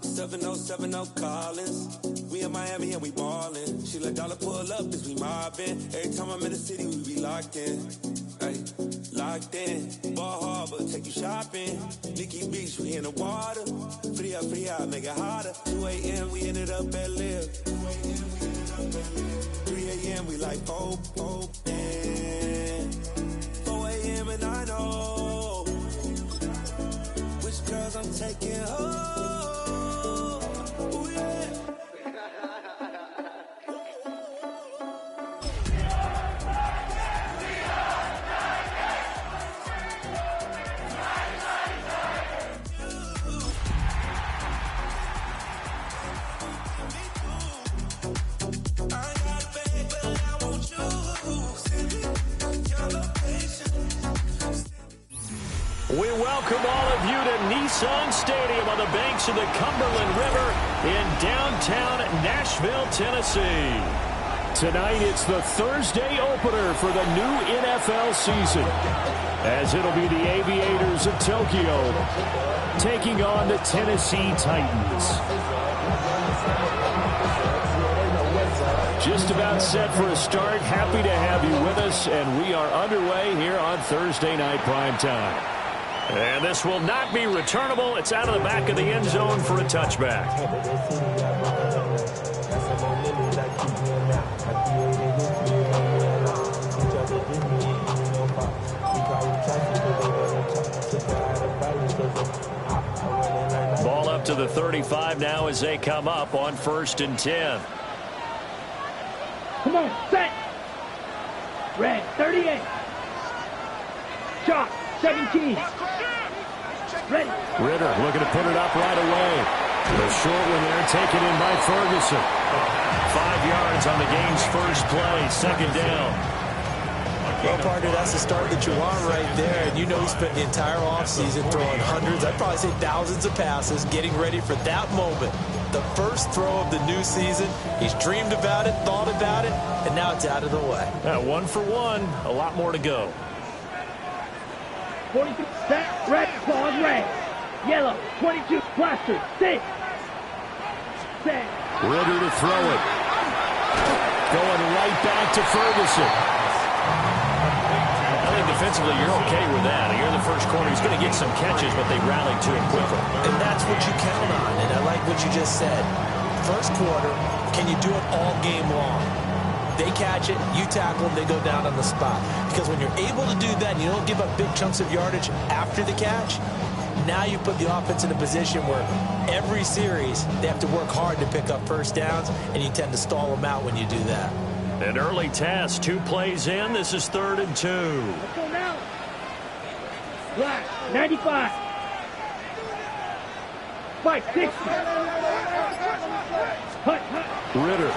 707 Collins. We in Miami and we ballin'. She let dollar pull up as we mobbin'. Every time I'm in the city, we be locked in. Ay, locked in. Ball Harbor, take you shopping. Nikki Beach, we in the water. Free up, make it hotter. 2 a.m. we ended up at Live. 3 a.m. we like Pope. 4 a.m. and I know which girls I'm taking home. Ooh, yeah. We welcome all of you to Nissan Stadium on the banks of the Cumberland River in downtown Nashville, Tennessee. Tonight, it's the Thursday opener for the new NFL season, as it'll be the Aviators of Tokyo taking on the Tennessee Titans. Just about set for a start. Happy to have you with us, and we are underway here on Thursday Night Primetime. And this will not be returnable. It's out of the back of the end zone for a touchback. Ball up to the 35 now as they come up on 1st and 10. Come on, set. Red, 38. Shot, 17. Ready. Ritter looking to put it up right away. The short one there taken in by Ferguson. 5 yards on the game's first play, 2nd down. Well, partner, that's the start that you want right there. And you know he spent the entire offseason throwing hundreds, I'd probably say thousands of passes, getting ready for that moment. The first throw of the new season. He's dreamed about it, thought about it, and now it's out of the way. 1 for 1. A lot more to go. 42, set, red, claws, red. Yellow, 22, plaster, 6. Set. Ritter to throw it. Going right back to Ferguson. I think defensively you're okay with that. You're the first corner. He's going to get some catches, but they rallied to him quickly. And that's what you count on, and I like what you just said. First quarter, can you do it all game long? They catch it, you tackle them, they go down on the spot. Because when you're able to do that and you don't give up big chunks of yardage after the catch, now you put the offense in a position where every series they have to work hard to pick up first downs, and you tend to stall them out when you do that. An early test, 2 plays in. This is 3rd and 2. Let's go now. Black, 95. 560. Hut. Ritter.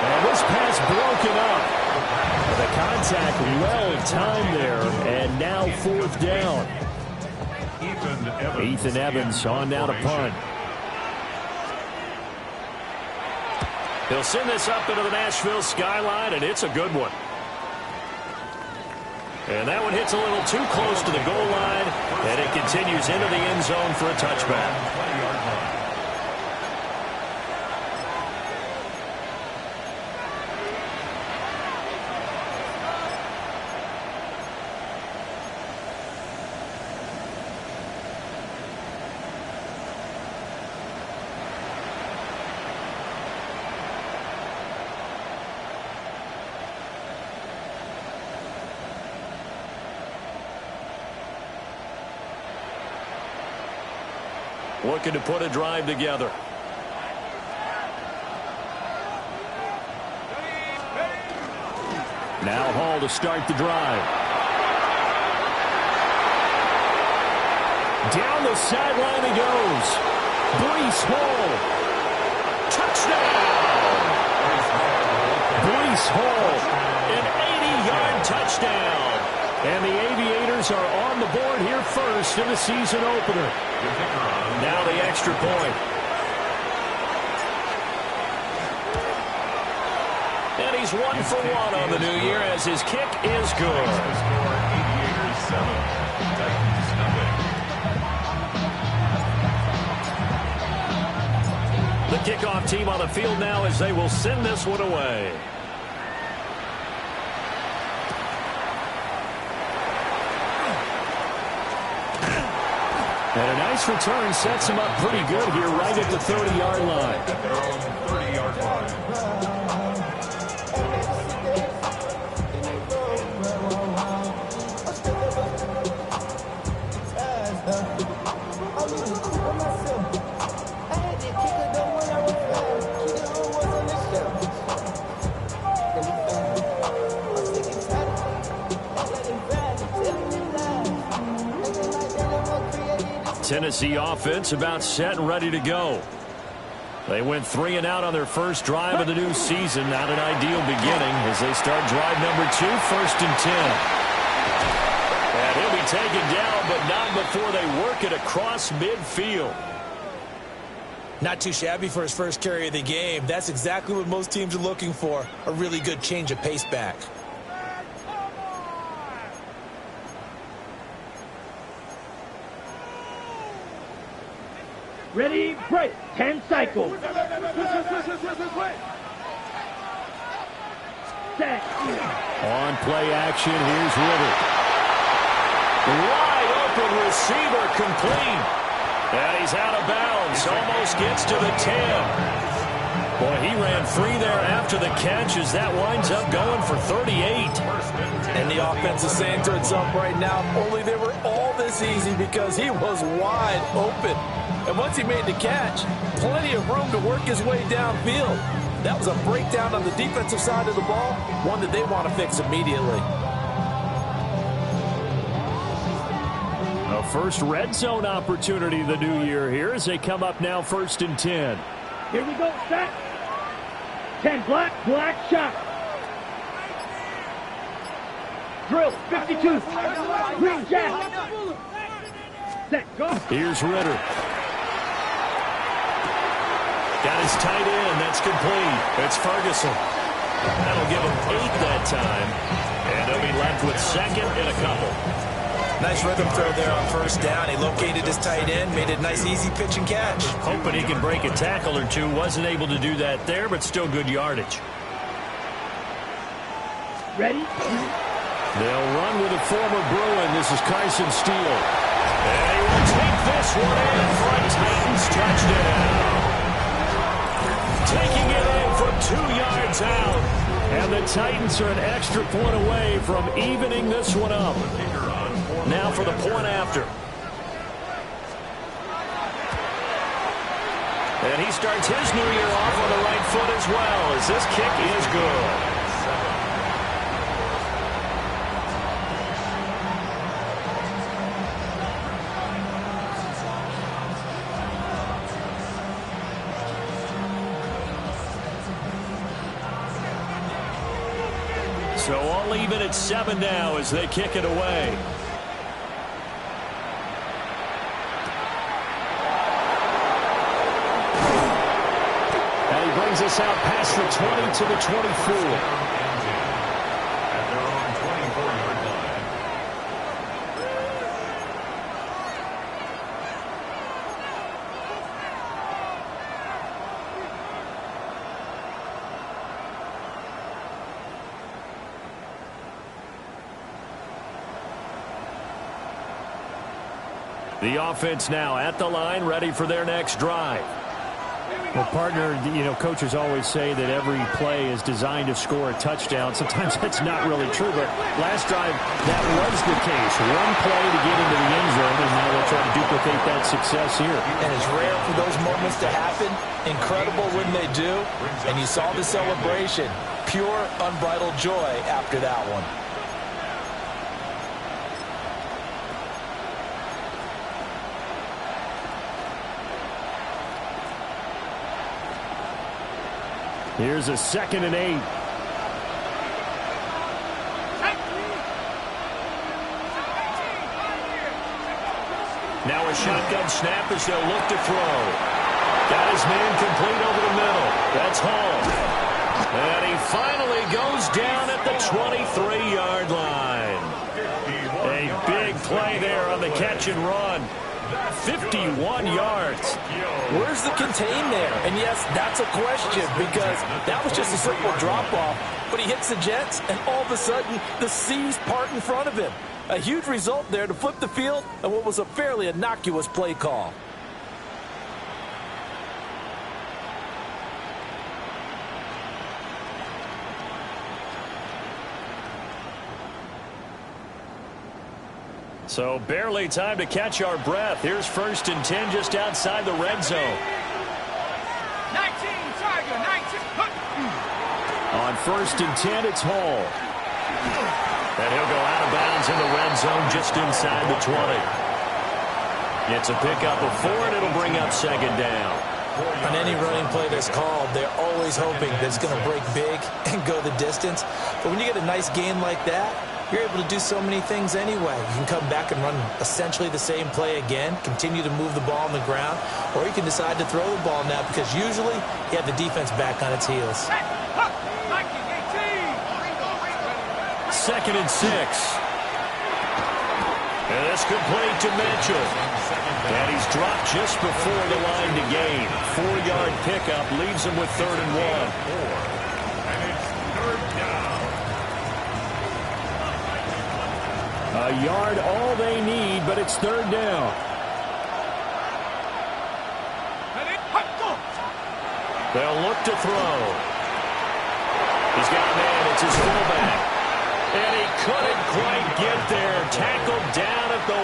And this pass broken up. The contact well timed there, and now 4th down. Ethan Evans on now to punt. He'll send this up into the Nashville skyline, and it's a good one. And that one hits a little too close to the goal line, and it continues into the end zone for a touchback. Looking to put a drive together. Now Hall to start the drive. Down the sideline he goes. Breece Hall. Touchdown! Breece Hall, an 80-yard touchdown. And the Aviators are on the board here first in the season opener. Now the extra point. And he's 1 for 1 on the new year as his kick is good. kickoff team on the field now as they will send this one away. And a nice return sets him up pretty good here right at the 30-yard line. 30-yard line. Tennessee offense about set and ready to go. They went 3 and out on their first drive of the new season. Not an ideal beginning as they start drive number 2, 1st and 10. And he'll be taken down, but not before they work it across midfield. Not too shabby for his first carry of the game. That's exactly what most teams are looking for. A really good change of pace back. Ready, break. 10 cycles. Set. On play action, here's Ritter. Wide open receiver complete. And he's out of bounds. Almost gets to the 10. Boy, he ran free there after the catch as that winds up going for 38. And the offense is saying to itself right now, only they were all this easy because he was wide open. And once he made the catch, plenty of room to work his way downfield. That was a breakdown on the defensive side of the ball, one that they want to fix immediately. A first red zone opportunity the new year here as they come up now 1st and 10. Here we go, set. 10 black shot. Drill, 52. Green jab. Set, go. Here's Ritter. Got his tight end. That's complete. It's Ferguson. That'll give him 8 that time. And he'll be left with 2nd and a couple. Nice rhythm throw there on 1st down. He located his tight end, made it a nice, easy pitch and catch. Hoping he can break a tackle or two. Wasn't able to do that there, but still good yardage. Ready? They'll run with a former Bruin. This is Carson Steele. And he will take this one in for a Titans touchdown. Taking it in from 2 yards out. And the Titans are an extra point away from evening this one up. Now for the point after. And he starts his new year off on the right foot as well as this kick is good. So all even at 7 now as they kick it away. And he brings us out past the 20 to the 24. At their own 24-yard line. The offense now at the line, ready for their next drive. Well, partner, you know, coaches always say that every play is designed to score a touchdown. Sometimes that's not really true, but last drive, that was the case. One play to get into the end zone, and now they'll try to duplicate that success here. And it's rare for those moments to happen. Incredible when they do. And you saw the celebration. Pure, unbridled joy after that one. Here's a 2nd and 8. Now a shotgun snap as they'll look to throw. Got his man complete over the middle. That's Hall. And he finally goes down at the 23-yard line. A big play there on the catch and run. 51 yards. Where's the contain there? And yes, that's a question because that was just a simple drop-off. But he hits the Jets, and all of a sudden, the seas part in front of him. A huge result there to flip the field and what was a fairly innocuous play call. So barely time to catch our breath. Here's 1st and 10 just outside the red zone. 19, Tiger, 19. On 1st and 10, it's Hall. And he'll go out of bounds in the red zone just inside the 20. It's a pickup of 4, and it'll bring up 2nd down. On any running play that's called, they're always hoping that it's going to break big and go the distance. But when you get a nice gain like that, you're able to do so many things anyway. You can come back and run essentially the same play again, continue to move the ball on the ground, or you can decide to throw the ball now because usually you have the defense back on its heels. 2nd and 6. And it's complete to Mitchell. And he's dropped just before the line to gain. 4-yard pickup leaves him with 3rd and 1. And it's 3rd down. A yard all they need, but it's 3rd down. They'll look to throw. He's got a man. It's his fullback. And he couldn't quite get there. Tackled down at the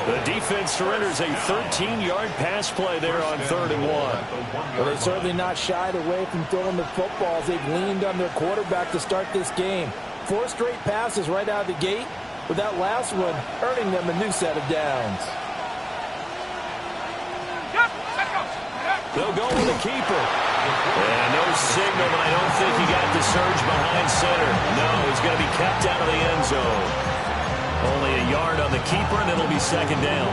1. The defense surrenders a 13-yard pass play there on 3rd and 1. Well, they've certainly not shied away from throwing the footballs. They've leaned on their quarterback to start this game. 4 straight passes right out of the gate, with that last one earning them a new set of downs. They'll go with the keeper. And no signal, but I don't think he got the surge behind center. No, he's going to be kept out of the end zone. Only a yard on the keeper, and it'll be 2nd down.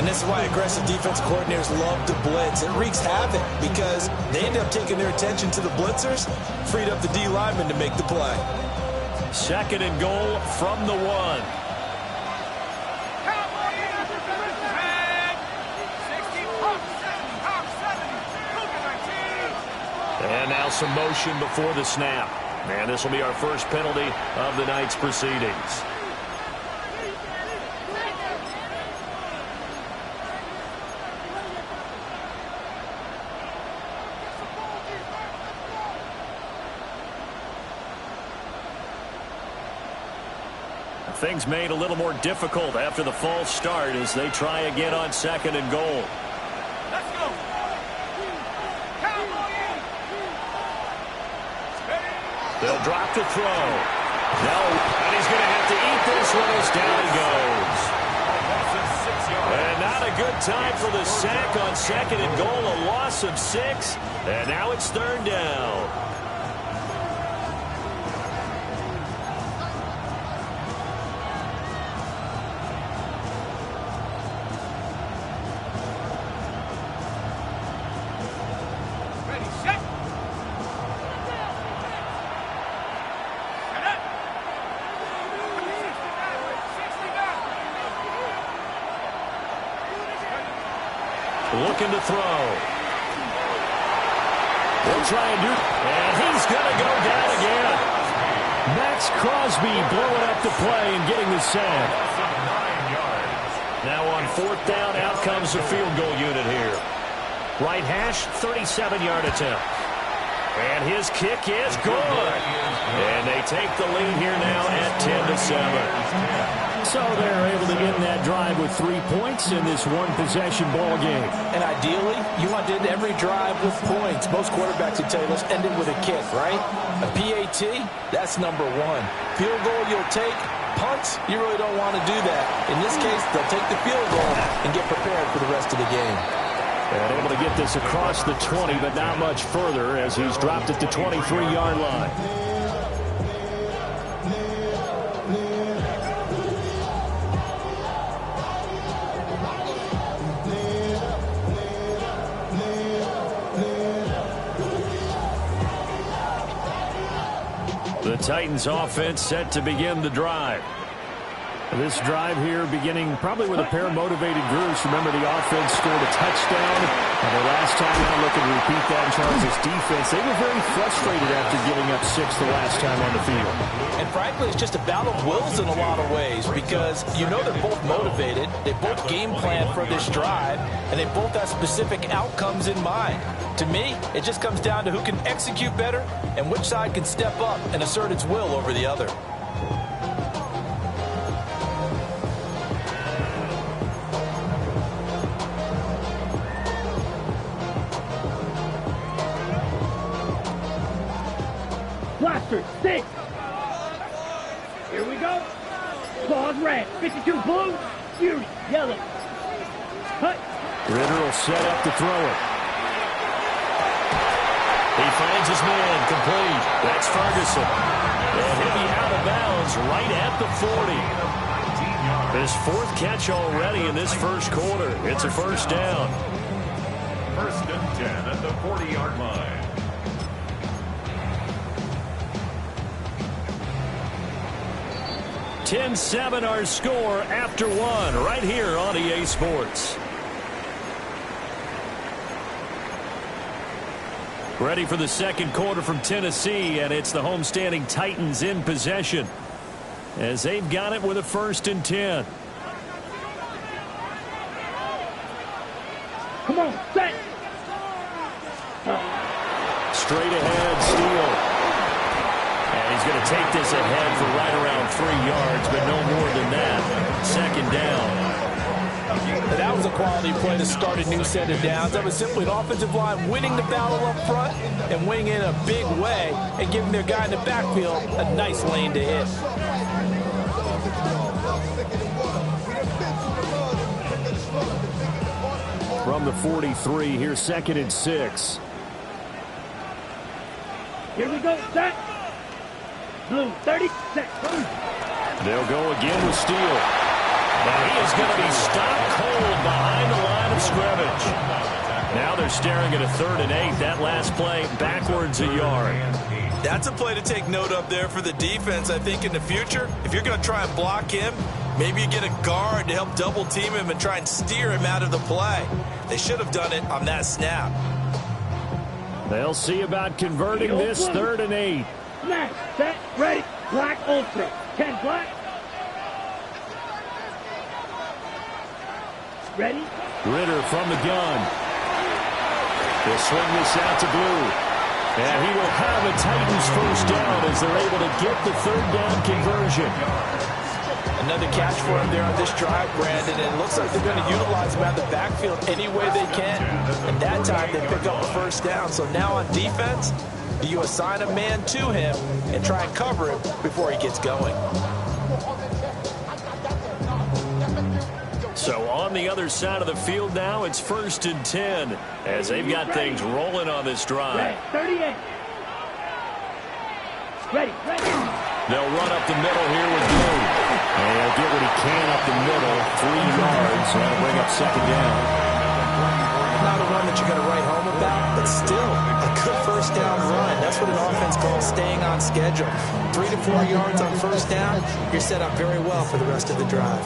And this is why aggressive defense coordinators love to blitz. It wreaks havoc because they end up taking their attention to the blitzers, freed up the D lineman to make the play. 2nd and goal from the 1. And now some motion before the snap. And this will be our first penalty of the night's proceedings. Things made a little more difficult after the false start as they try again on 2nd and goal. Let's go. They'll drop to throw. No, and he's going to have to eat this one as down he goes. And not a good time for the sack on 2nd and goal, a loss of 6. And now it's 3rd down. Looking to throw. They'll try and do it. And he's going to go down again. Max Crosby blowing up the play and getting the sack. 9 yards. Now on 4th down, out comes the field goal unit here. Right hash, 37-yard attempt. And his kick is good. And they take the lead here now at 10-7. So they're able to get in that drive with 3 points in this one-possession ball game. And ideally, you want to end every drive with points. Most quarterbacks would tell you, let's end it with a kick, right? A PAT, that's number 1. Field goal you'll take. Punts, you really don't want to do that. In this case, they'll take the field goal and get prepared for the rest of the game. And able to get this across the 20, but not much further as he's dropped at the 23-yard line. The Titans offense set to begin the drive. This drive here beginning probably with a pair of motivated groups. Remember, the offense scored a touchdown. And the last time out, looking to repeat that in Charles' defense. They were very frustrated after giving up 6 the last time on the field. And frankly, it's just a battle of wills in a lot of ways because you know they're both motivated. They both game plan for this drive, and they both have specific outcomes in mind. To me, it just comes down to who can execute better and which side can step up and assert its will over the other. Blaster, 6. Here we go. Claws red, 52 blue, Fury, yellow. Cut. Ritter will set up to throw it. He finds his man, complete. That's Ferguson. And he'll be out of bounds right at the 40. His 4th catch already in this first quarter. It's a first down. 1st and 10 at the 40-yard line. 10-7 our score after 1 right here on EA Sports. Ready for the second quarter from Tennessee, and it's the homestanding Titans in possession as they've got it with a 1st and 10. Come on, set. Straight ahead, Steele. And he's going to take this ahead for right around 3 yards, but no more than that. 2nd down. That was a quality play to start a new set of downs. That was simply an offensive line winning the battle up front and winning in a big way and giving their guy in the backfield a nice lane to hit. From the 43, here's 2nd and 6. Here we go, set. Blue, 30, set. They'll go again with Steele. And he is going to be stopped cold behind the line of scrimmage. Now they're staring at a 3rd and 8. That last play backwards a yard. That's a play to take note of there for the defense. I think in the future, if you're going to try and block him, maybe you get a guard to help double team him and try and steer him out of the play. They should have done it on that snap. They'll see about converting this 3rd and 8. Snap, set, ready. Black ultra. 10 black. Ready? Ritter from the gun. He'll swing this out to Blue. And he will have a Titans first down as they're able to get the 3rd down conversion. Another catch for him there on this drive, Brandon, and it looks like they're going to utilize him out of the backfield any way they can. And that time they pick up a first down. So now on defense, do you assign a man to him and try and cover him before he gets going? So on the other side of the field now, it's 1st and 10 as they've got things rolling on this drive. Ready, 38. Ready. They'll run up the middle here with Blue. And he'll get what he can up the middle, 3 yards. That'll bring up 2nd down. Not a run that you're going to write home about, but still a good first down run. That's what an offense calls staying on schedule. 3 to 4 yards on first down, you're set up very well for the rest of the drive.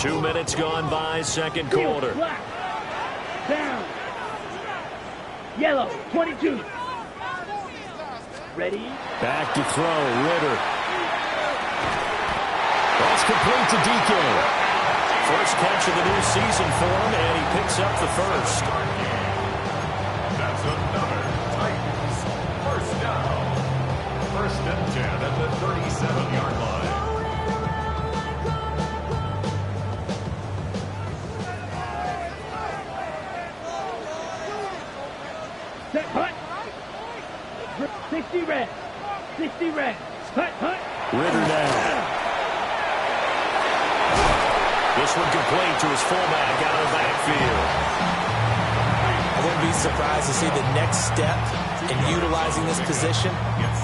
2 minutes gone by, second quarter. Black. Down. Yellow, 22. Ready? Back to throw, Ritter. That's complete to DK. First catch of the new season for him, and he picks up the first. That's another Titans first down. 1st and 10 at the 37-yard line. Set, hut. 60 red. 60 red. Hut. Ritter down. This one complete to his fullback out of the backfield. I wouldn't be surprised to see the next step in utilizing this position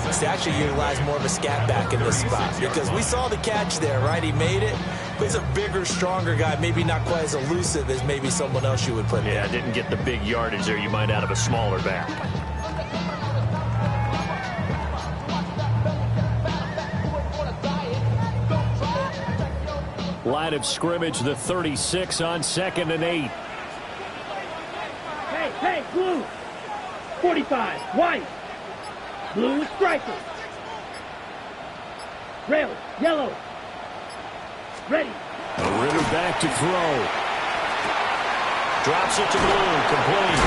is to actually utilize more of a scat back in this spot. Because we saw the catch there, right? He made it. But he's a bigger, stronger guy, maybe not quite as elusive as maybe someone else you would put there. Yeah, didn't get the big yardage there you might out of a smaller back. Line of scrimmage, the 36 on 2nd and 8. Hey, blue. 45, white. Blue is striker. Red, yellow. Ready. Ritter back to throw. Drops it to blue, complete.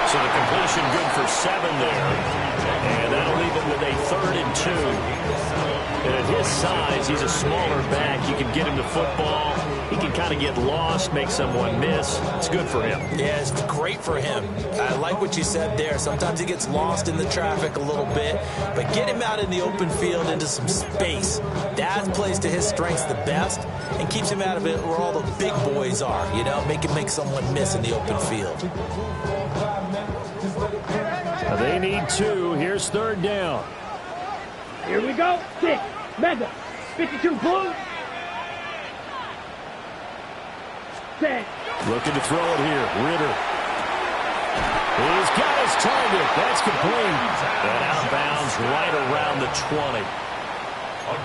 So the completion good for 7 there. And that'll leave him with a 3rd and 2. And at his size, he's a smaller back. You can get him the football. He can kind of get lost, make someone miss. It's good for him. Yeah, it's great for him. I like what you said there. Sometimes he gets lost in the traffic a little bit, but get him out in the open field into some space. That plays to his strengths the best and keeps him out of it where all the big boys are, you know, make someone miss in the open field. They need 2. Here's 3rd down. Here we go. 6, mega. 52, blue. 10. Looking to throw it here. Ritter. He's got his target. That's complete. And out of bounds right around the 20.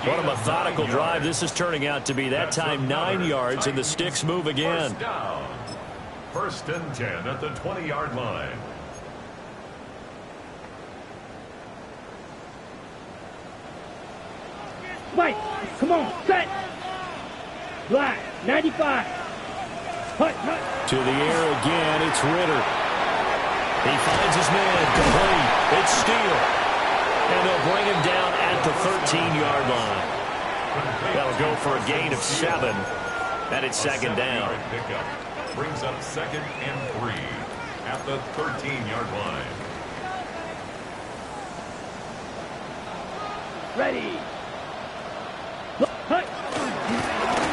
What a methodical drive this is turning out to be. That time 9 yards, and the sticks move again. 1st and 10 at the 20-yard line. White, come on, set. Black, 95. Hut. To the air again, it's Ritter. He finds his man, complete. It's Steele. And they'll bring him down at the 13-yard line. That'll go for a gain of 7. And it's 2nd down. Pickup brings up 2nd and 3 at the 13-yard line. Ready. Hut.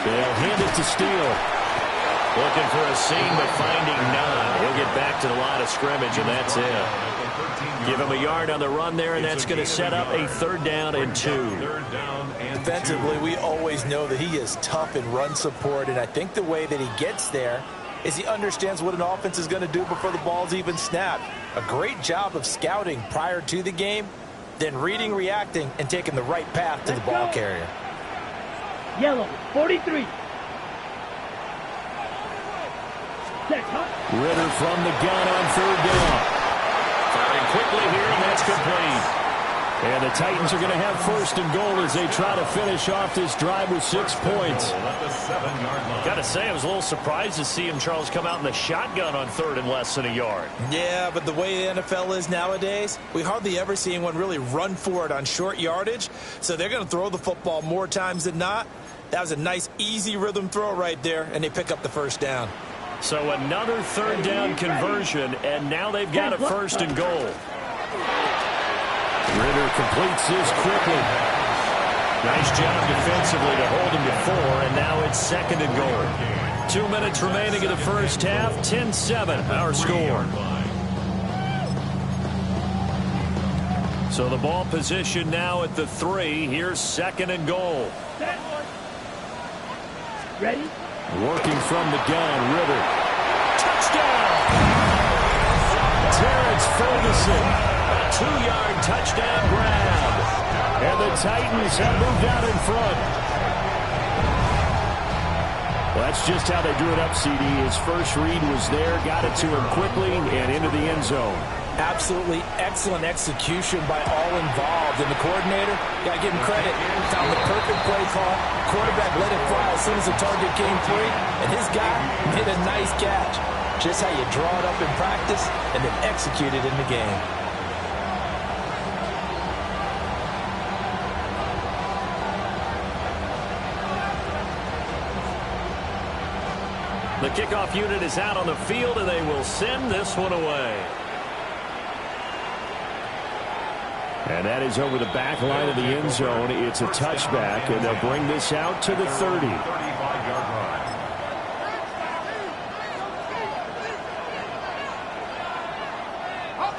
They'll hand it to Steele. Looking for a seam, but finding none. He'll get back to the line of scrimmage, and that's it. Give him a yard on the run there, and that's going to set up a 3rd down and 2. Defensively, we always know that he is tough in run support, and I think the way that he gets there is he understands what an offense is going to do before the ball's even snapped. A great job of scouting prior to the game, then reading, reacting, and taking the right path to the ball carrier. Yellow, 43. Ritter from the gun on 3rd down. Firing quickly here, and that's complete. And the Titans are going to have 1st and goal as they try to finish off this drive with 6 points. Got to say, I was a little surprised to see him, Charles, come out in the shotgun on 3rd and less than a yard. Yeah, but the way the NFL is nowadays, we hardly ever see anyone really run for it on short yardage. So they're going to throw the football more times than not. That was a nice, easy rhythm throw right there, and they pick up the 1st down. So another 3rd down conversion, and now they've got a 1st and goal. Ritter completes this quickly. Nice job defensively to hold him to 4, and now it's 2nd and goal. 2 minutes remaining in the first half, 10-7, our score. So the ball position now at the 3. Here's 2nd and goal. Ready? Working from the gun, Ritter. Touchdown! Terrence Ferguson. A 2-yard touchdown grab. And the Titans have moved out in front. Well, that's just how they drew it up, CD. His first read was there, got it to him quickly, and into the end zone. Absolutely excellent execution by all involved. And the coordinator, got to give him credit, found the perfect play call. Quarterback let it fly as soon as the target came free. And his guy made a nice catch. Just how you draw it up in practice and then execute it in the game. The kickoff unit is out on the field, and they will send this one away. And that is over the back line of the end zone. It's a touchback, and they'll bring this out to the 30.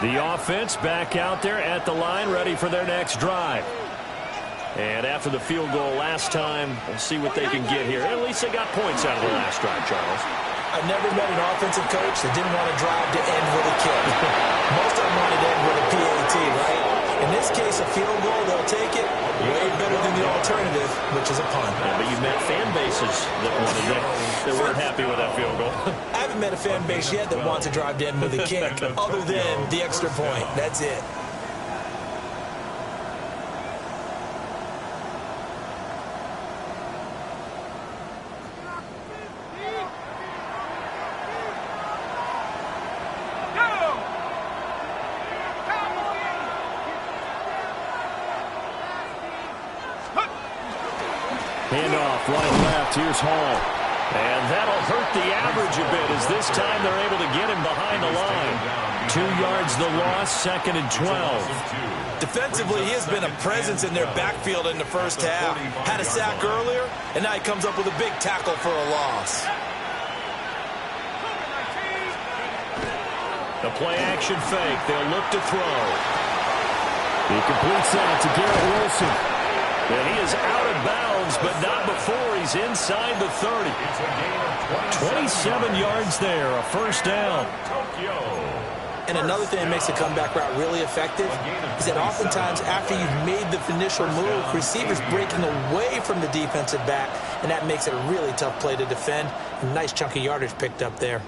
The offense back out there at the line, ready for their next drive. And after the field goal last time, we'll see what they can get here. At least they got points out of the last drive, Charles. I've never met an offensive coach that didn't want to drive to end with a kick. Most of them wanted to end with a PAT, right? In this case, a field goal, they'll take it. Way better than the alternative. which is a punt. Yeah, but you met fan bases that weren't happy with that field goal. I haven't met a fan base yet that wants to drive to end with a kick, other than the extra point. That's it. Handoff, right left. Here's Hall. And that'll hurt the average a bit as this time they're able to get him behind the line. 2 yards the loss, 2nd and 12. Defensively, he has been a presence in their backfield in the first half. Had a sack earlier, and now he comes up with a big tackle for a loss. The play-action fake. They'll look to throw. He completes that to Garrett Wilson. And he is out of bounds, but not before he's inside the 30. 27 yards there, a first down. And another thing that makes the comeback route really effective is that oftentimes after you've made the initial move, receivers breaking away from the defensive back, and that makes it a really tough play to defend. A nice chunk of yardage picked up there.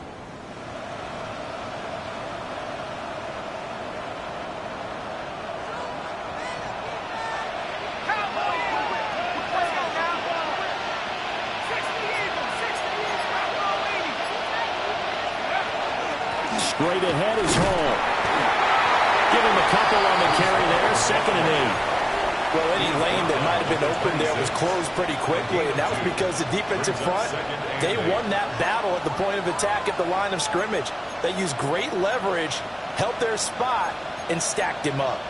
Straight ahead is Hall. Give him a couple on the carry there, 2nd and 8. Well, any lane that might have been open there was closed pretty quickly, and that was because the defensive front, they won that battle at the point of attack at the line of scrimmage. They used great leverage, held their spot, and stacked him up.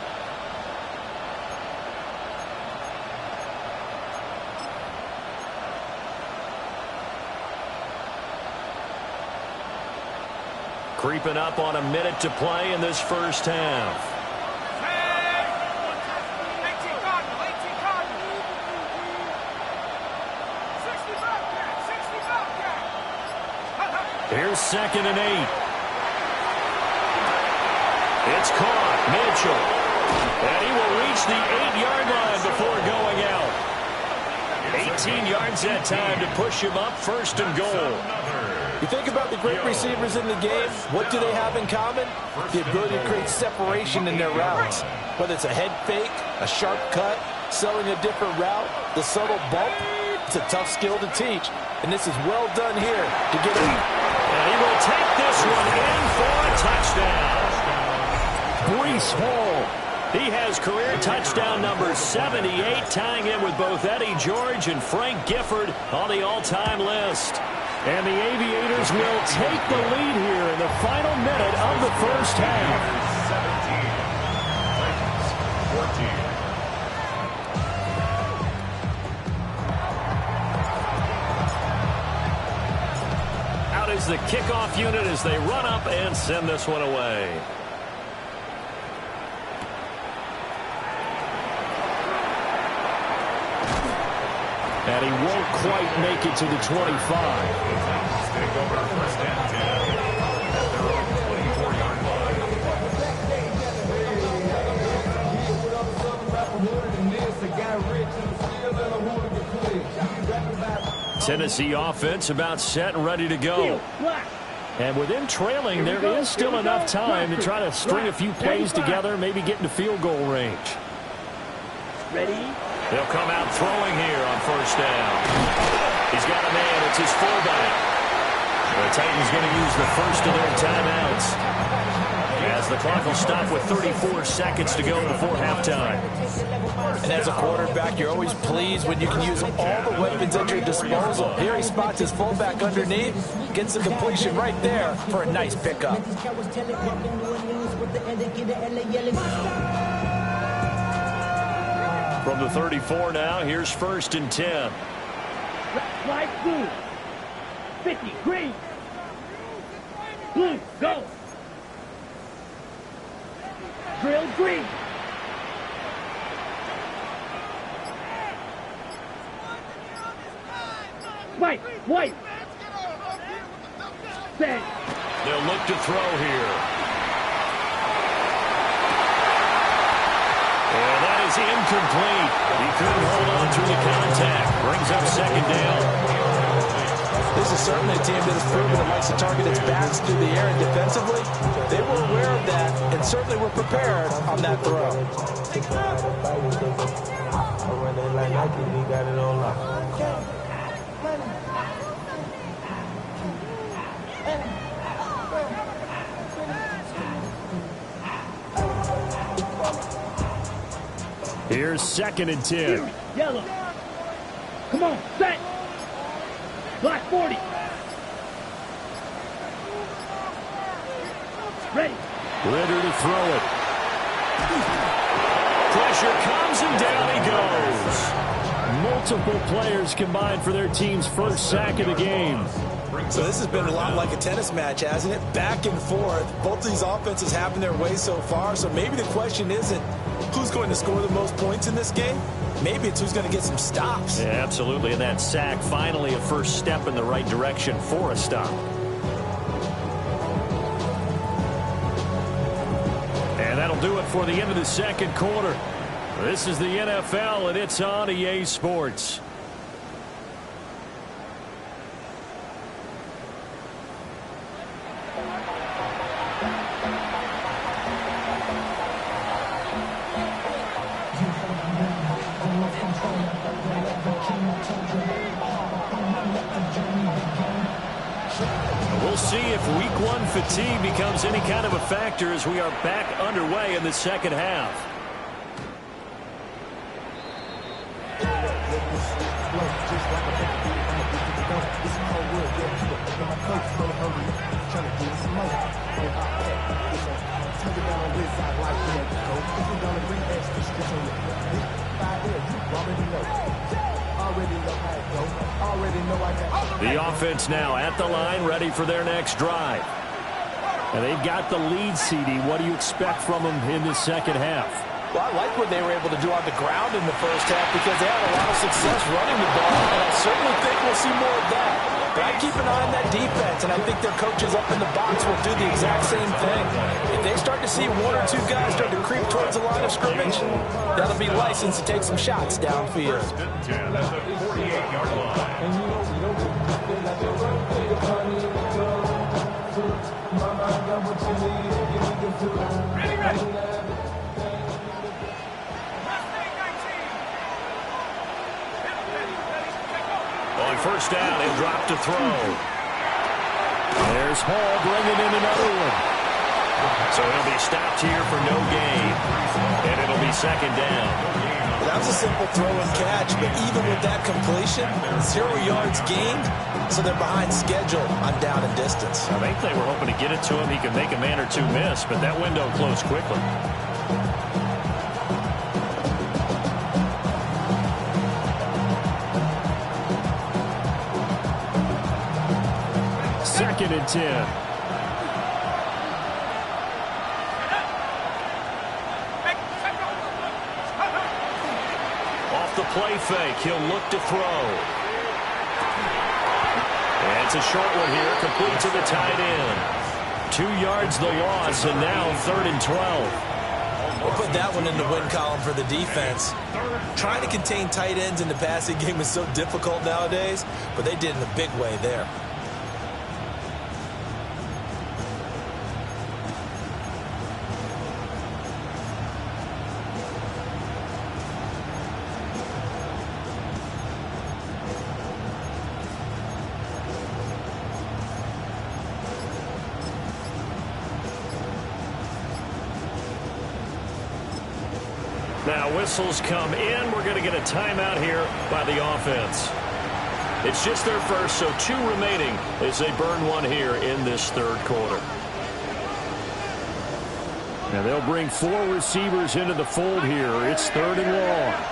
Creeping up on a minute to play in this first half. Here's 2nd and 8. It's caught. Mitchell. And he will reach the 8-yard line before going out. 18 yards that time to push him up, 1st and goal. You think about the great receivers in the game, what do they have in common? The ability to create separation in their routes. Whether it's a head fake, a sharp cut, selling a different route, the subtle bump, it's a tough skill to teach. And this is well done here to get him. And he will take this one in for a touchdown. Breece Hall. He has career touchdown number 78, tying in with both Eddie George and Frank Gifford on the all-time list. And the Aviators will take the lead here in the final minute of the first half. 14. Out is the kickoff unit as they run up and send this one away. And he won't quite make it to the 25. Take over first and 10 at their own 24-yard line. Tennessee offense about set and ready to go. And with them trailing, there is still enough time to try to string a few plays together, maybe get into field goal range. Ready? They'll come out throwing here on first down. He's got a man. It's his fullback. The Titans going to use the first of their timeouts as the clock will stop with 34 seconds to go before halftime. And as a quarterback, you're always pleased when you can use all the weapons at your disposal. Here he spots his fullback underneath, gets the completion right there for a nice pickup. From the 34 now, here's 1st and 10. Slide blue. 50, green. Blue, go. Drill green. White. Set. They'll look to throw here. And that is incomplete. He couldn't hold on through the contact. Brings up second down. This is certainly a team that has proven it likes to target its backs through the air, and defensively, they were aware of that and certainly were prepared on that throw. Here's 2nd and 10. Yellow. Come on, set. Black 40. Ready. Ritter to throw it. Pressure comes and down he goes. Multiple players combined for their team's first sack of the game. So this has been a lot like a tennis match, hasn't it? Back and forth. Both of these offenses having their way so far. So maybe the question isn't who's going to score the most points in this game. Maybe it's who's going to get some stops. Yeah, absolutely. And that sack, finally a first step in the right direction for a stop. And that'll do it for the end of the second quarter. This is the NFL, and it's on EA Sports. We'll see if week one fatigue becomes any kind of a factor as we are back underway in the second half. The offense now at the line, ready for their next drive. And they've got the lead, CD. What do you expect from them in the second half? Well, I like what they were able to do on the ground in the first half because they had a lot of success running the ball, and I certainly think we'll see more of that. But I keep an eye on that defense, and I think their coaches up in the box will do the exact same thing. If they start to see one or two guys start to creep towards the line of scrimmage, that'll be licensed to take some shots downfield. 10 at the 48-yard line. On first down, and drop to throw. There's Hall bringing in another one. So he'll be stopped here for no gain. And it'll be second down. That was a simple throw and catch, but even with that completion, 0 yards gained, so they're behind schedule on down and distance. I think they were hoping to get it to him. He could make a man or two miss, but that window closed quickly. Second and 10. Off the play fake, he'll look to throw. And it's a short one here, complete to the tight end. 2 yards the loss, and now 3rd and 12. We'll put that one in the win column for the defense. Trying to contain tight ends in the passing game is so difficult nowadays, but they did in a big way there. Now whistles come in. We're going to get a timeout here by the offense. It's just their first, so 2 remaining as they burn one here in this third quarter. Now they'll bring 4 receivers into the fold here. It's 3rd and long.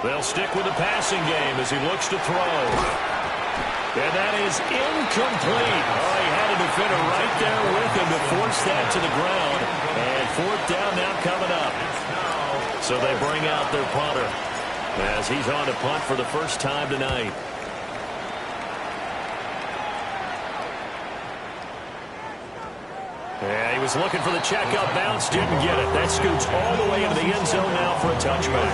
They'll stick with the passing game as he looks to throw. And that is incomplete. Oh, he had a defender right there with him to force that to the ground. And 4th down now coming up. So they bring out their punter as he's on to punt for the first time tonight. Yeah, he was looking for the checkup bounce, didn't get it. That scoots all the way into the end zone now for a touchback.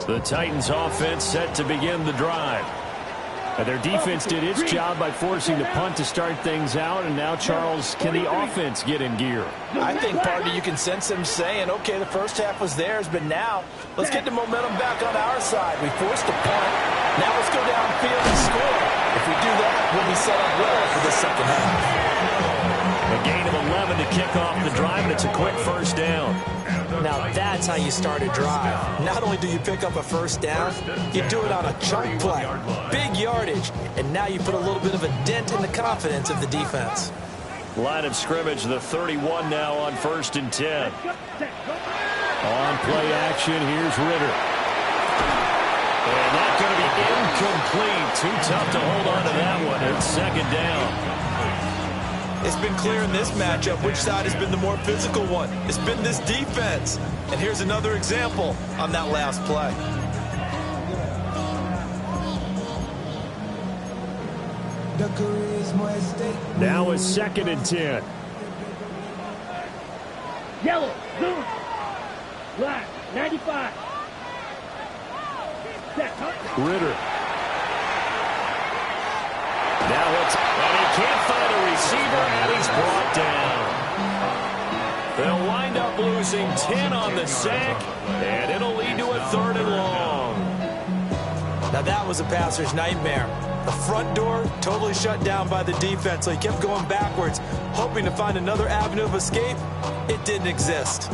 The Titans offense set to begin the drive. Their defense did its job by forcing the punt to start things out, and now, Charles, can the offense get in gear? I think, partner, you can sense them saying, okay, the first half was theirs, but now let's get the momentum back on our side. We forced a punt. Now let's go downfield and score. If we do that, we'll be set up well for the second half. A gain of 11 to kick off the drive, and it's a quick first down. Now that's how you start a drive. Not only do you pick up a first down, you do it on a chunk play. Big yardage, and now you put a little bit of a dent in the confidence of the defense. Line of scrimmage, the 31 now on 1st and 10. On play action, here's Ritter. And that's going to be incomplete. Too tough to hold on to that one. It's second down. It's been clear in this matchup which side has been the more physical one. It's been this defense. And here's another example on that last play. Now is 2nd and 10. Yellow, zoom. Black, 95. Ritter. Now it's, and he can't find a receiver, and he's brought down. They'll wind up losing 10 on the sack, and it'll lead to a 3rd and long. Now that was a passer's nightmare. The front door totally shut down by the defense, so he kept going backwards, hoping to find another avenue of escape. It didn't exist.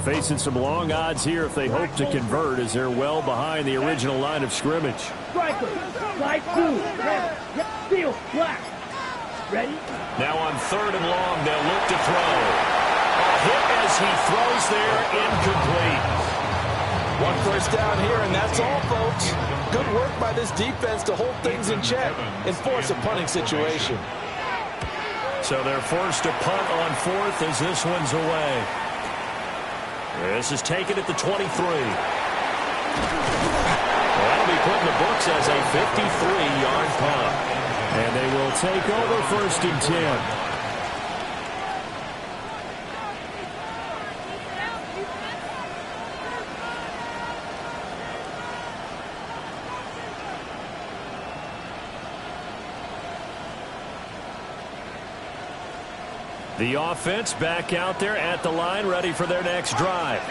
Facing some long odds here if they hope to convert, as they're well behind the original line of scrimmage. Striker, slide through, red, steel, black. Ready? Now on 3rd and long, they'll look to throw. A hit as he throws there, incomplete. One first down here, and that's all, folks. Good work by this defense to hold things in check and force a punting situation. So they're forced to punt on 4th as this one's away. This is taken at the 23. That'll be put in the books as a 53-yard punt. And they will take over 1st and 10. The offense back out there at the line, ready for their next drive.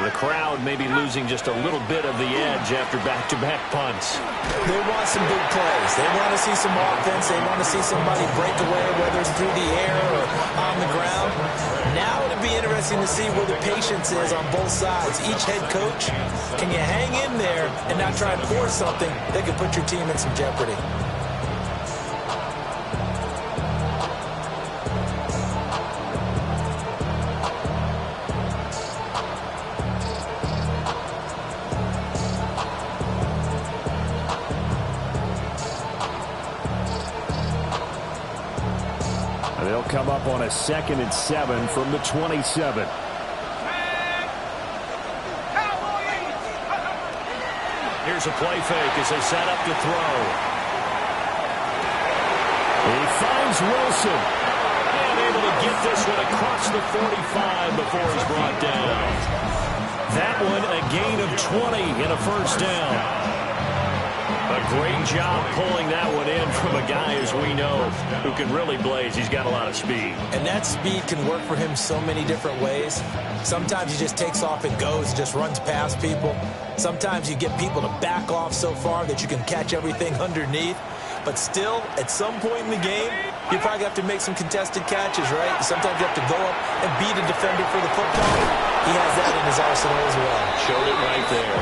The crowd may be losing just a little bit of the edge after back-to-back punts. They want some big plays. They want to see some offense. They want to see somebody break away, whether it's through the air or on the ground. Now it'll be interesting to see where the patience is on both sides. Each head coach, can you hang in there and not try and force something that could put your team in some jeopardy? They'll come up on a 2nd and 7 from the 27. Here's a play fake as they set up to throw. He finds Wilson. And able to get this one across the 45 before he's brought down. That one a gain of 20 and a first down. A great job pulling that one in from a guy, as we know, who can really blaze. He's got a lot of speed. And that speed can work for him so many different ways. Sometimes he just takes off and goes, just runs past people. Sometimes you get people to back off so far that you can catch everything underneath. But still, at some point in the game, you probably have to make some contested catches, right? Sometimes you have to go up and beat a defender for the football. he has that in his arsenal as well. Showed it right there.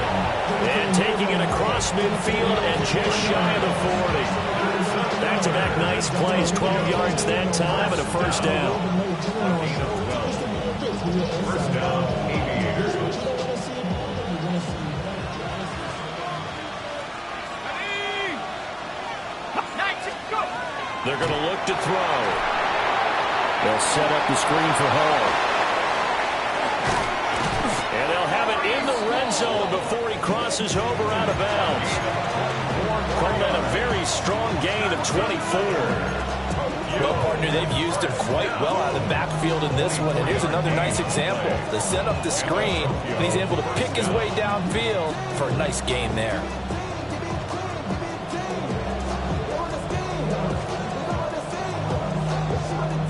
And taking it across midfield and just shy of the 40. Back-to-back nice plays, 12 yards that time and a first down. First down, Aviators. They're going to look to throw. They'll set up the screen for Hall. And they'll have it in the red zone before he crosses over out of bounds. Called that a very strong gain of 24. Well, partner, they've used him quite well out of the backfield in this one. And here's another nice example. They set up the screen, and he's able to pick his way downfield for a nice gain there.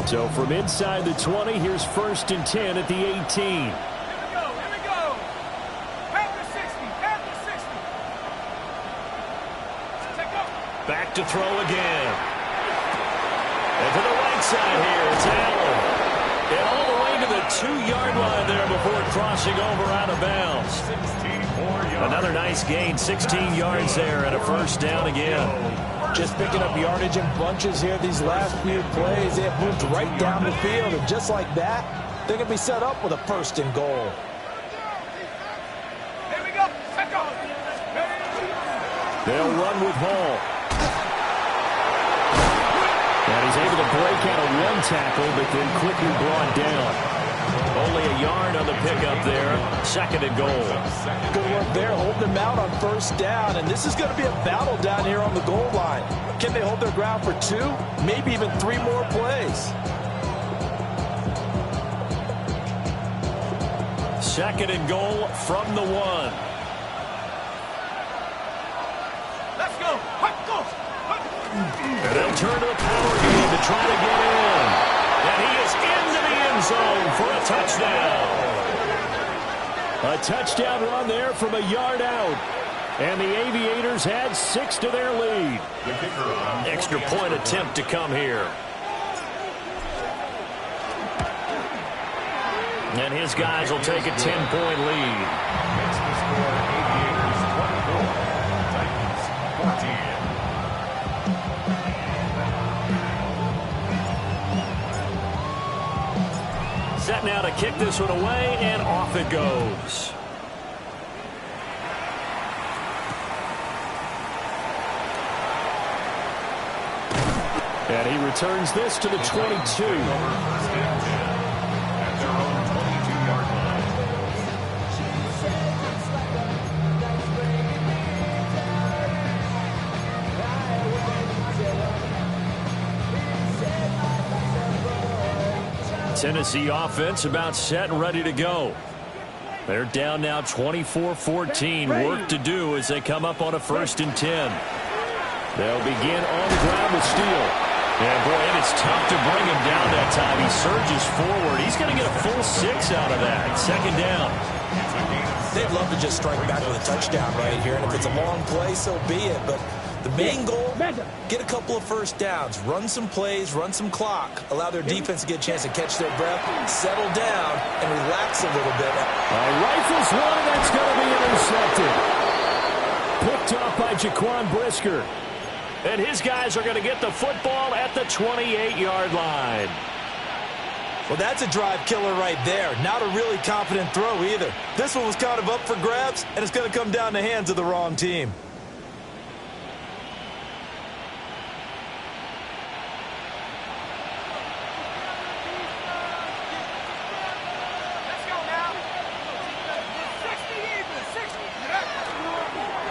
So from inside the 20, here's 1st and 10 at the 18. Here we go. After 60, after 60. Take up. Back to throw again. And to the right side here, it's Allen. And all the way to the 2-yard line there before crossing over out of bounds. 64 yards. Another nice gain, 16 yards there and a first down again. Just picking up yardage in bunches here these last few plays. They have moved right down the field, and just like that, they're going to be set up with a 1st and goal. Here we go. Take off. They'll run with Hall. And he's able to break out of one tackle, but then quickly brought down. Only a yard on the pickup there. 2nd and goal. Good work there, holding them out on 1st down, and this is going to be a battle down here on the goal line. Can they hold their ground for 2, maybe even 3 more plays? 2nd and goal from the 1. Let's go. Go. And they'll turn to the power game to try to get in. And he is into the end zone for a touchdown. A touchdown run there from a yard out. And the Aviators add 6 to their lead. The kicker on Extra point attempt to come here. And his guys will take a 10-point lead. Makes the score Aviators 24, Titans 14. Set now to kick this one away, and off it goes. And he returns this to the 22. At their own 22-yard line. Tennessee offense about set and ready to go. They're down now 24-14. Work to do as they come up on a 1st and 10. They'll begin on the ground with Steele. And boy, it is tough to bring him down that time. He surges forward. He's going to get a full 6 out of that. 2nd down. They'd love to just strike back with a touchdown right here, and if it's a long play, so be it. But the main goal, get a couple of 1st downs, run some plays, run some clock, allow their defense to get a chance to catch their breath, settle down, and relax a little bit. Rifles one, and that's going to be intercepted. Picked off by Jaquan Brisker. And his guys are going to get the football at the 28-yard line. Well, that's a drive killer right there. Not a really confident throw either. This one was kind of up for grabs, and it's going to come down the hands of the wrong team.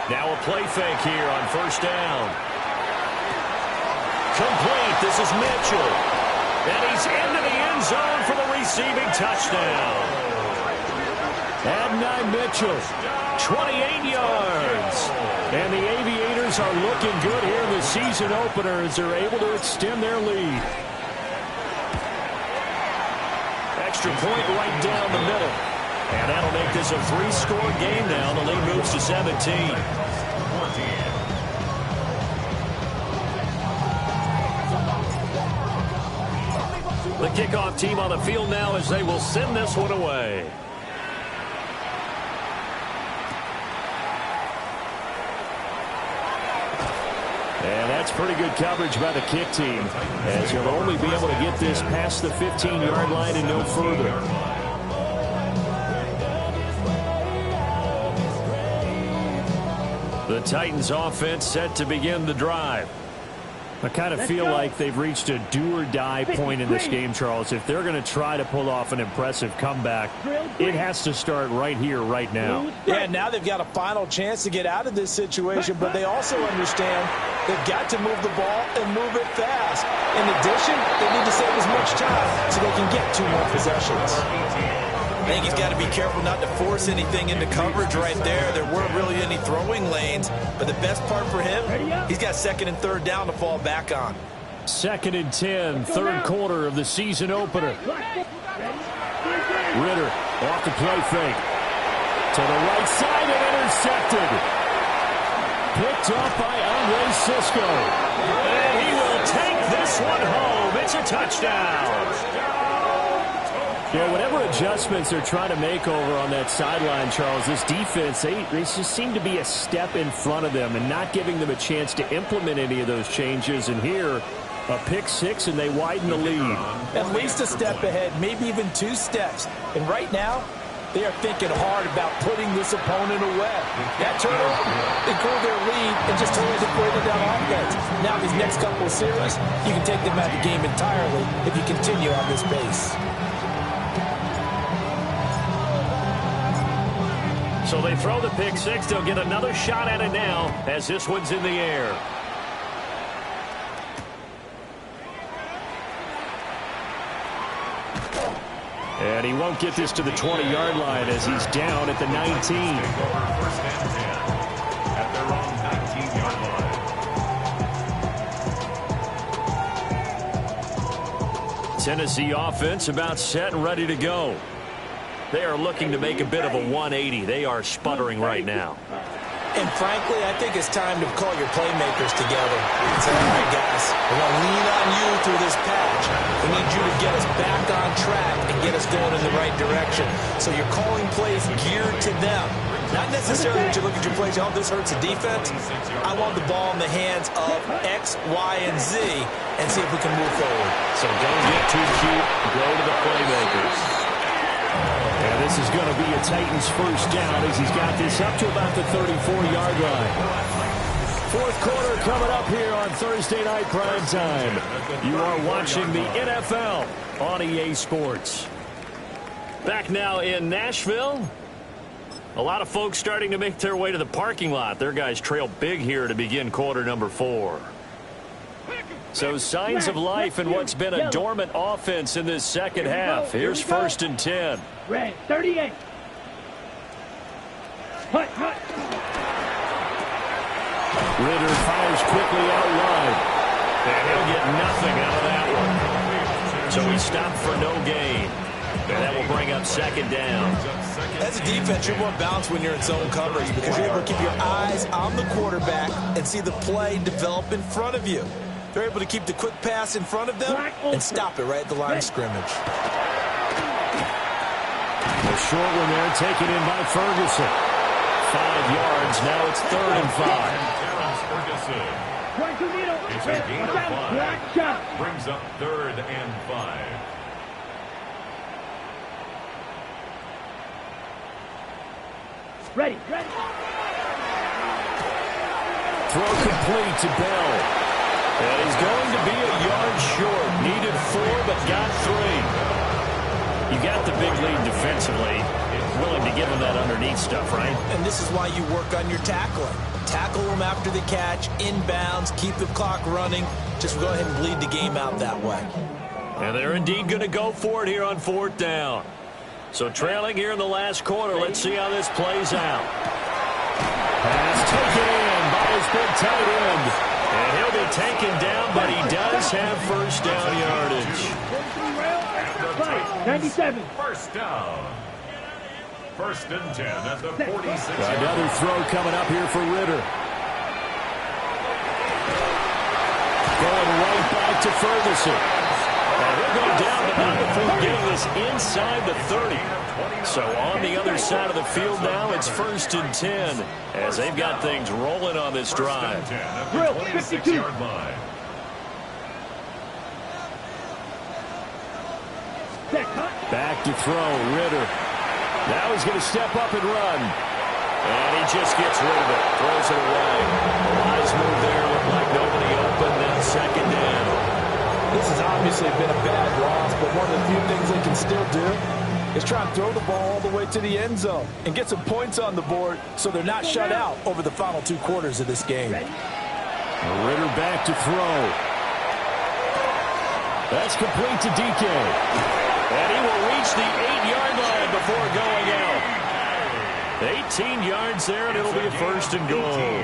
Now a play fake here on 1st down. Complete. This is Mitchell. And he's into the end zone for the receiving touchdown. Adonai Mitchell, 28 yards. And the Aviators are looking good here in the season opener as they're able to extend their lead. Extra point right down the middle. And that'll make this a 3-score game now. The lead moves to 17. The kickoff team on the field now as they will send this one away. And that's pretty good coverage by the kick team, as he'll only be able to get this past the 15-yard line and no further. The Titans offense set to begin the drive. I kind of feel like they've reached a do-or-die point in this game, Charles. If they're going to try to pull off an impressive comeback, it has to start right here, right now. Yeah, now they've got a final chance to get out of this situation, but they also understand they've got to move the ball and move it fast. In addition, they need to save as much time so they can get 2 more possessions. I think he's got to be careful not to force anything into coverage right there. There weren't really any throwing lanes, but the best part for him, he's got 2nd and 3rd down to fall back on. 2nd and 10, 3rd quarter of the season opener. Ritter off the play fake. To the right side and intercepted. Picked up by Andre Cisco. And he will take this one home. It's a touchdown. Yeah, whatever adjustments they're trying to make over on that sideline, Charles, this defense, they just seem to be a step in front of them and not giving them a chance to implement any of those changes. And here, a pick 6, and they widen the lead. At least a step ahead, maybe even 2 steps. And right now, they are thinking hard about putting this opponent away. That turnover, they grew their lead and just totally deflated down offense. Now these next couple of series, you can take them out of the game entirely if you continue on this pace. So they throw the pick 6. They'll get another shot at it now as this one's in the air. And he won't get this to the 20-yard line as he's down at the 19. 1st and 10 at their own 19-yard line. Tennessee offense about set and ready to go. They are looking to make a bit of a 180. They are sputtering right now. And frankly, I think it's time to call your playmakers together and say, all right, guys, we're going to lean on you through this patch. We need you to get us back on track and get us going in the right direction. So you're calling plays geared to them. Not necessarily that you look at your plays, oh, this hurts the defense. I want the ball in the hands of X, Y, and Z and see if we can move forward. So don't get too cute. Go to the playmakers. And this is going to be a Titans first down as he's got this up to about the 34-yard line. 4th quarter coming up here on Thursday Night Prime Time. You are watching the NFL on EA Sports. Back now in Nashville. A lot of folks starting to make their way to the parking lot. Their guys trail big here to begin quarter number 4. So signs of life in what's been a dormant offense in this second half. Here's 1st and 10. Red 38. Hut. Ritter fires quickly out wide. And he'll get nothing out of that one. So he stopped for no gain. And that will bring up 2nd down. As a defense, you're more balanced when you're in zone coverage because you're able to keep your eyes on the quarterback and see the play develop in front of you. They're able to keep the quick pass in front of them and stop it right at the line of scrimmage. A short one there taken in by Ferguson. 5 yards. Now it's 3rd and 5. It's a gain of 5. Brings up 3rd and 5. Ready. Throw complete to Bell. And he's going to be a yard short. Needed 4, but got 3. You got the big lead defensively. Willing to give him that underneath stuff, right? And this is why you work on your tackling. Tackle them after the catch, inbounds, keep the clock running. Just go ahead and bleed the game out that way. And they're indeed going to go for it here on 4th down. So trailing here in the last quarter. Let's see how this plays out. Pass taken in by his big tight end. And he'll be taken down, but he does have first down yardage. 97. First down. 1st and 10 at the 46. Another throw coming up here for Ritter. Going right back to Ferguson. We'll go down, but not before getting this inside the 30. So on the other side of the field now, it's 1st and 10 as they've got things rolling on this drive. Drill, 52. Back to throw, Ritter. Now he's going to step up and run. And he just gets rid of it, throws it away. A wise move there, looked like nobody open, then 2nd down. This has obviously been a bad loss, but one of the few things they can still do is try and throw the ball all the way to the end zone and get some points on the board so they're not shut out over the final 2 quarters of this game. Ritter back to throw. That's complete to DK. And he will reach the 8-yard line before going out. 18 yards there, and it'll be a 1st and goal.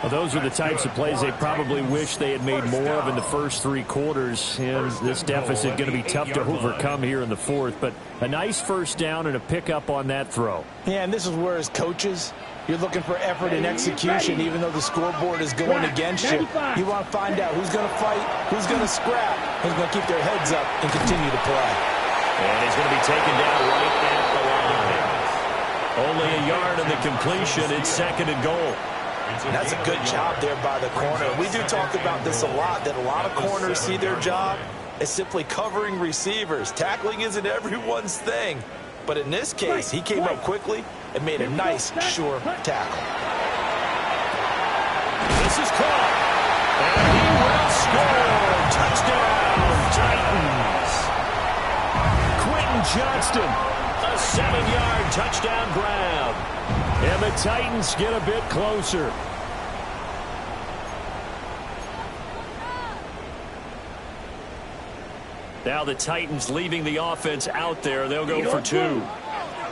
Well, those are the types of plays they probably wish they had made more of in the first 3 quarters. And this deficit going to be tough to overcome here in the 4th. But a nice 1st down and a pickup on that throw. Yeah, and this is where, as coaches, you're looking for effort and execution, even though the scoreboard is going against you. You want to find out who's going to fight, who's going to scrap, who's going to keep their heads up and continue to play. And he's going to be taken down right at the line. Only a yard in the completion. It's 2nd and goal. And that's a good job there by the corner. We do talk about this a lot, that a lot of corners see their job as simply covering receivers. Tackling isn't everyone's thing. But in this case, he came up quickly and made a nice, sure tackle. This is caught. And he will score. Touchdown, Titans. Quentin Johnston, a 7-yard touchdown grab. And the Titans get a bit closer. Now the Titans leaving the offense out there. They'll go for 2.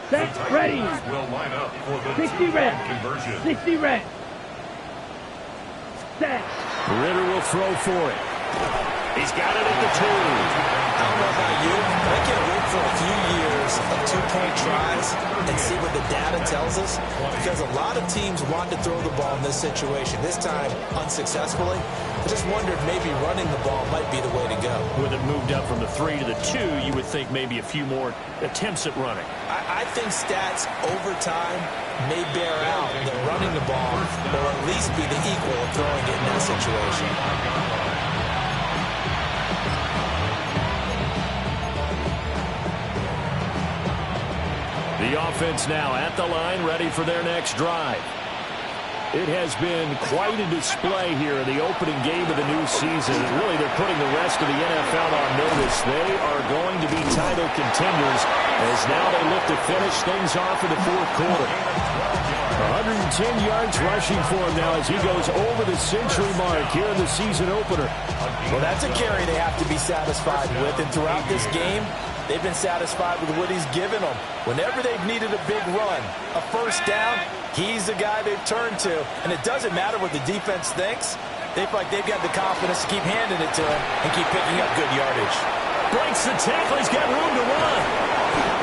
Set, ready. Will line up for the 60 red. conversion. 60 red. Set. Ritter will throw for it. He's got it at the 2. I don't know about you, but I can't wait for a few years of 2-point tries and see what the data tells us, because a lot of teams want to throw the ball in this situation, this time unsuccessfully. I just wondered maybe running the ball might be the way to go. With it moved up from the 3 to the 2, you would think maybe a few more attempts at running. I think stats over time may bear out that running the ball will at least be the equal of throwing it in that situation. The offense now at the line, ready for their next drive. It has been quite a display here in the opening game of the new season. And really, they're putting the rest of the NFL on notice. They are going to be title contenders as now they look to finish things off in the 4th quarter. 110 yards rushing for him now as he goes over the century mark here in the season opener. Well, that's a carry they have to be satisfied with. And throughout this game, they've been satisfied with what he's given them. Whenever they've needed a big run, a 1st down, he's the guy they've turned to. And it doesn't matter what the defense thinks. They feel like they've got the confidence to keep handing it to him and keep picking up good yardage. Breaks the tackle. He's got room to run.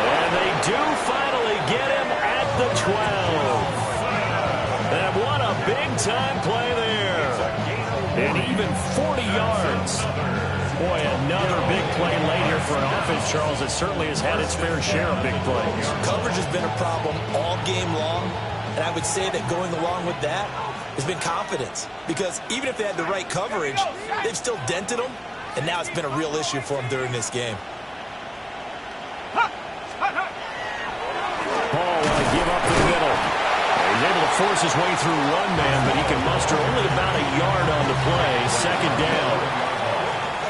And they do finally get him at the 12. And what a big-time play there. And even 40 yards. Boy, another big play late here for an offense, Charles, that certainly has had its fair share of big plays. Coverage has been a problem all game long, and I would say that going along with that has been confidence. Because even if they had the right coverage, they've still dented them, and now it's been a real issue for them during this game. Paul will give up the middle. He's able to force his way through one man, but he can muster only about a yard on the play. 2nd down.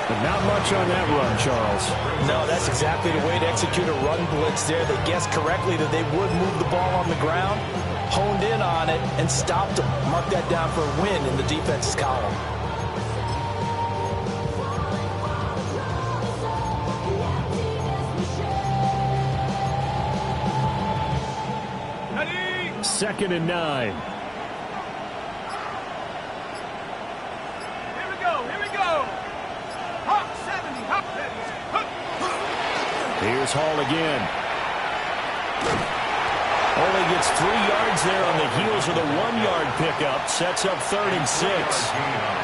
But not much on that run, Charles. No, that's exactly the way to execute a run blitz there. They guessed correctly that they would move the ball on the ground, honed in on it, and stopped them. Mark that down for a win in the defense's column. Ready? 2nd and 9. Here we go. Here we go. Hop 70. Hop 70. Here's Hall again. Oh, Only gets 3 yards there on the heels of the 1-yard pickup. Sets up 3rd and 6.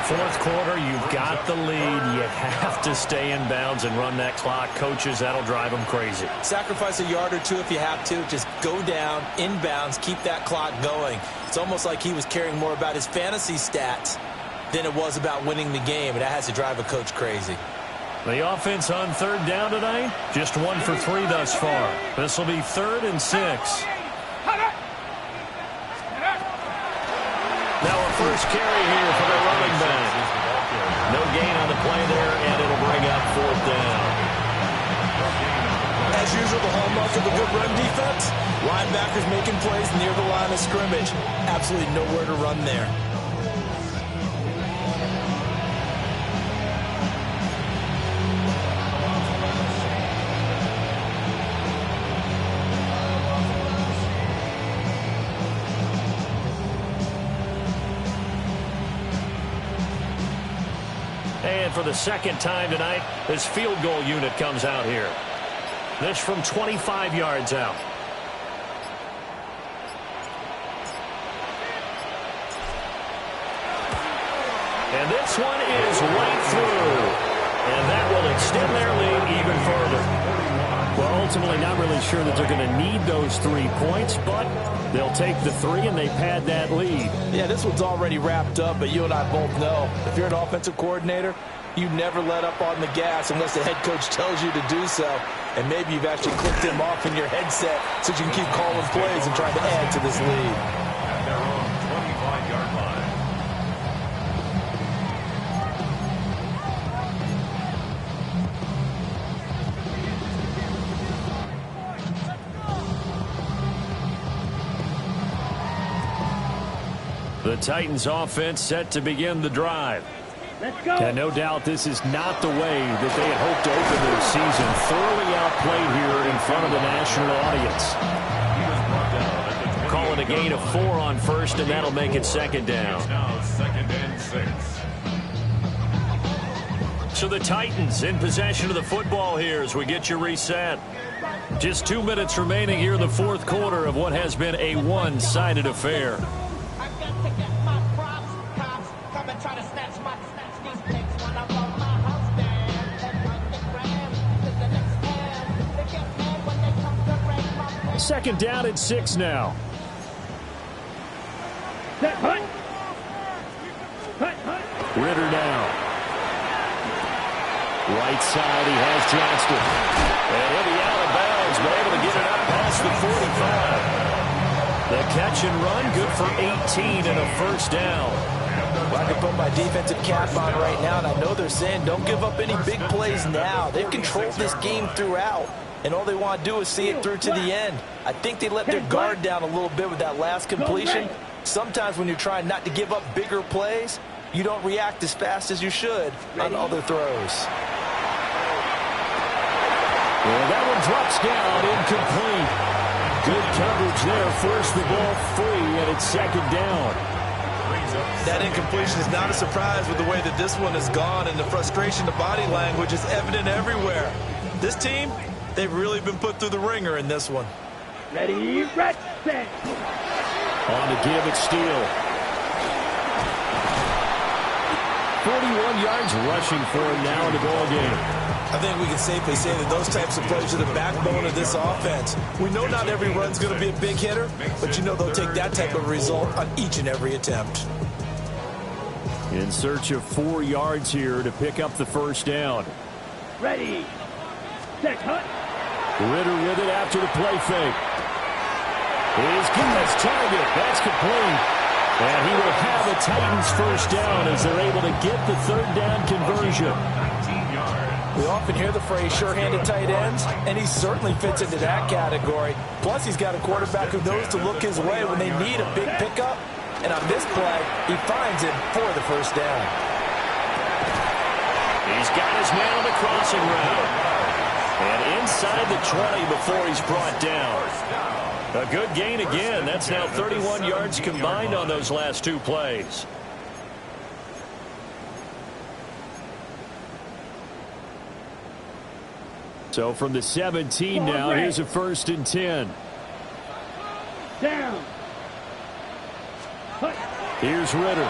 Fourth quarter, you've got the lead. You have to stay in bounds and run that clock. Coaches, that'll drive them crazy. Sacrifice a yard or two if you have to. Just go down, inbounds, keep that clock going. It's almost like he was caring more about his fantasy stats than it was about winning the game, and that has to drive a coach crazy. The offense on 3rd down tonight, just 1 for 3 thus far. This will be 3rd and 6. Now a first carry here for the running back. No gain on the play there, and it'll bring up 4th down. As usual, the hallmark of a good run defense, linebackers making plays near the line of scrimmage. Absolutely nowhere to run there. And for the second time tonight, this field goal unit comes out here. This from 25 yards out. And this one is right through. And that will extend their lead even further. Well, ultimately not really sure that they're going to need those 3 points, but they'll take the 3 and they pad that lead. Yeah, this one's already wrapped up, but you and I both know if you're an offensive coordinator, you never let up on the gas unless the head coach tells you to do so. And maybe you've actually clicked him off in your headset so you can keep calling plays and trying to add to this lead. At their own 25-yard line. The Titans offense set to begin the drive. Let's go. And no doubt this is not the way that they had hoped to open their season. Thoroughly outplayed here in front of the national audience. Call it a gain of 4 on 1st, and that'll make it 2nd down. It's now 2nd and 6. So the Titans in possession of the football here as we get you reset. Just 2 minutes remaining here in the 4th quarter of what has been a one-sided affair. Second down and 6 now. Set, hut. Hut, hut. Ritter now. Right side, he has Johnston. And he'll be out of bounds, but able to get it up past the 45. The catch and run, good for 18 and a 1st down. Well, I can put my defensive cap on right now, and I know they're saying don't give up any big plays now. They've controlled this game throughout, and all they want to do is see it through to the end. I think they let their guard down a little bit with that last completion. Sometimes when you're trying not to give up bigger plays, you don't react as fast as you should on other throws. Well, that one drops down, incomplete. Good coverage there, forced the ball free, and it's 2nd down. That incompletion is not a surprise with the way that this one has gone, and the frustration, the body language is evident everywhere. This team, they've really been put through the ringer in this one. Ready, red, set. On to give it Steele. 41 yards rushing for him now in the ball game. I think we can safely say that those types of plays are the backbone of this offense. We know not every run's going to be a big hitter, but you know they'll take that type of result on each and every attempt. In search of 4 yards here to pick up the 1st down. Ready, set, hut. Ritter with it after the play fake. He's got his target. That's complete. And he will have the Titans 1st down as they're able to get the 3rd down conversion. We often hear the phrase sure-handed tight ends, and he certainly fits into that category. Plus, he's got a quarterback who knows to look his way when they need a big pickup. And on this play, he finds him for the 1st down. He's got his man on the crossing route. And inside the 20 before he's brought down. A good gain again. That's now 31 yards combined on those last 2 plays. So from the 17 now, here's a 1st and 10. down. Here's Ritter.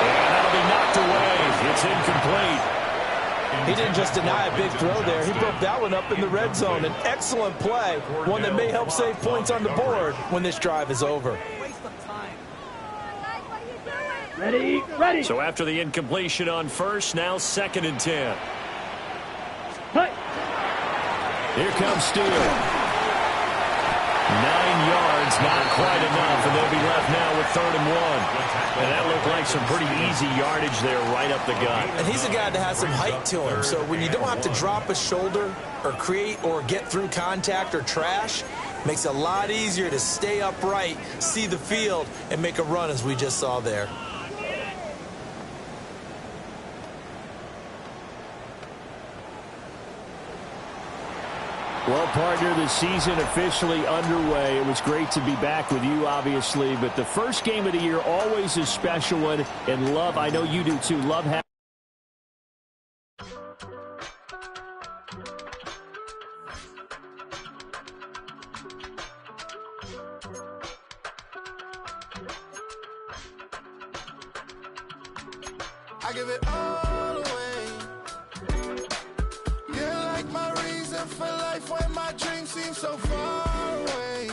And that'll be knocked away. It's incomplete. He didn't just deny a big throw there. He broke that one up in the red zone. An excellent play, one that may help save points on the board when this drive is over. Ready, ready. So after the incompletion on first, now 2nd and 10. Here comes Steele. 9 yards, not quite enough, and they'll be left now with 3rd and 1. And that looked like some pretty easy yardage there right up the gut. And he's a guy that has some height to him, so when you don't have to drop a shoulder or create or get through contact or trash, makes it a lot easier to stay upright, see the field, and make a run as we just saw there. Well, partner, the season officially underway. It was great to be back with you, obviously, but the first game of the year always a special one. And love, I know you do too, love having I give it all away. You're like my reason for life when my dreams seem so far away.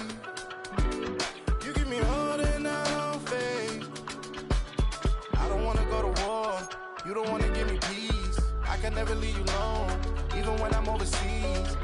You give me all that I don't fade. I don't wanna go to war. You don't wanna give me peace. I can never leave you alone, even when I'm overseas.